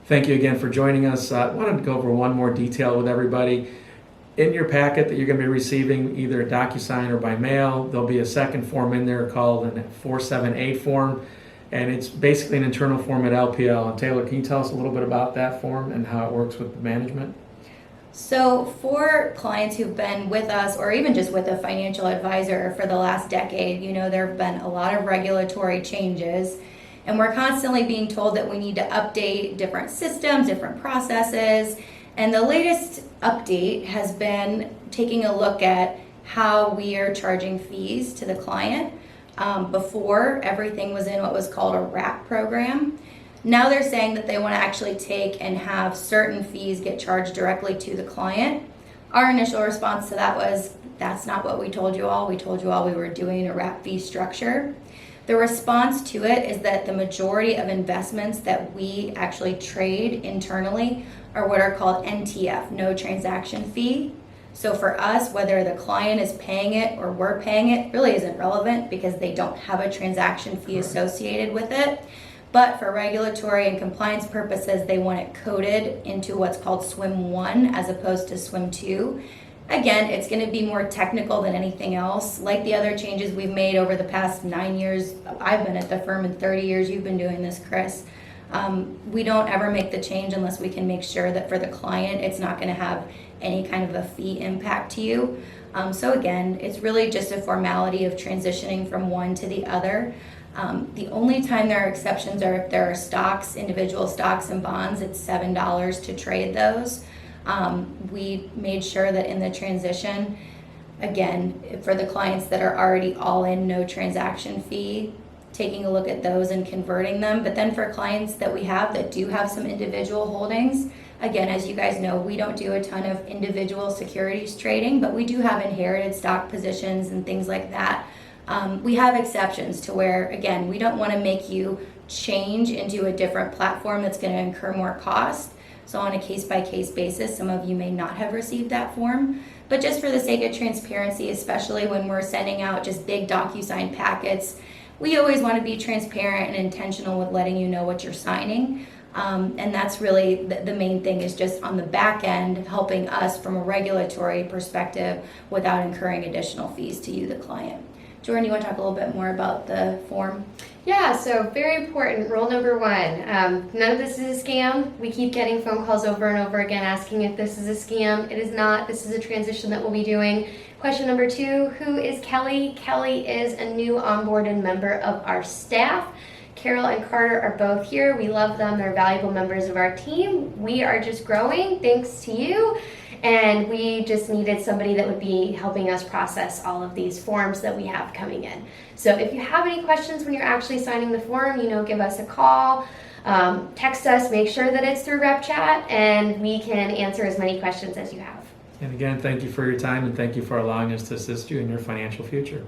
Thank you again for joining us. I wanted to go over one more detail with everybody. In your packet that you're going to be receiving either a DocuSign or by mail, there'll be a second form in there called a 478 form, and it's basically an internal form at LPL. And Taylor, can you tell us a little bit about that form and how it works with management? So for clients who've been with us or even just with a financial advisor for the last decade, there have been a lot of regulatory changes, and we're constantly being told that we need to update different systems, different processes. And the latest update has been taking a look at how we are charging fees to the client. Before, everything was in what was called a wrap program. Now they're saying that they want to actually take and have certain fees get charged directly to the client. Our initial response to that was, that's not what we told you all. We told you all we were doing a wrap fee structure. The response to it is that the majority of investments that we actually trade internally are what are called NTF, no transaction fee. So for us, whether the client is paying it or we're paying it really isn't relevant because they don't have a transaction fee associated with it. But for regulatory and compliance purposes, they want it coded into what's called SWIM 1 as opposed to SWIM 2. Again, it's going to be more technical than anything else. Like the other changes we've made over the past 9 years, I've been at the firm in 30 years, you've been doing this, Chris. We don't ever make the change unless we can make sure that for the client, it's not going to have any kind of a fee impact to you. So again, it's really just a formality of transitioning from one to the other. The only time there are exceptions are if there are stocks, individual stocks and bonds, it's $7 to trade those. We made sure that in the transition, again, for the clients that are already all in, no transaction fee, taking a look at those and converting them. But then for clients that we have that do have some individual holdings, again, as you guys know, we don't do a ton of individual securities trading, but we do have inherited stock positions and things like that. We have exceptions to where, again, we don't want to make you change into a different platform that's going to incur more cost. So on a case-by-case basis, some of you may not have received that form. But just for the sake of transparency, especially when we're sending out just big DocuSign packets, we always want to be transparent and intentional with letting you know what you're signing. And that's really the main thing, is just on the back end, helping us from a regulatory perspective without incurring additional fees to you, the client. Jordan, you want to talk a little bit more about the form? Yeah, so very important. Rule number one, none of this is a scam. We keep getting phone calls over and over again asking if this is a scam. It is not. This is a transition that we'll be doing. Question number two, who is Kelly? Kelly is a new onboarded member of our staff. Carol and Carter are both here. We love them. They're valuable members of our team. We are just growing thanks to you. And we just needed somebody that would be helping us process all of these forms that we have coming in. So if you have any questions when you're actually signing the form, give us a call, text us, make sure that it's through RepChat, and we can answer as many questions as you have. And again, thank you for your time, and thank you for allowing us to assist you in your financial future.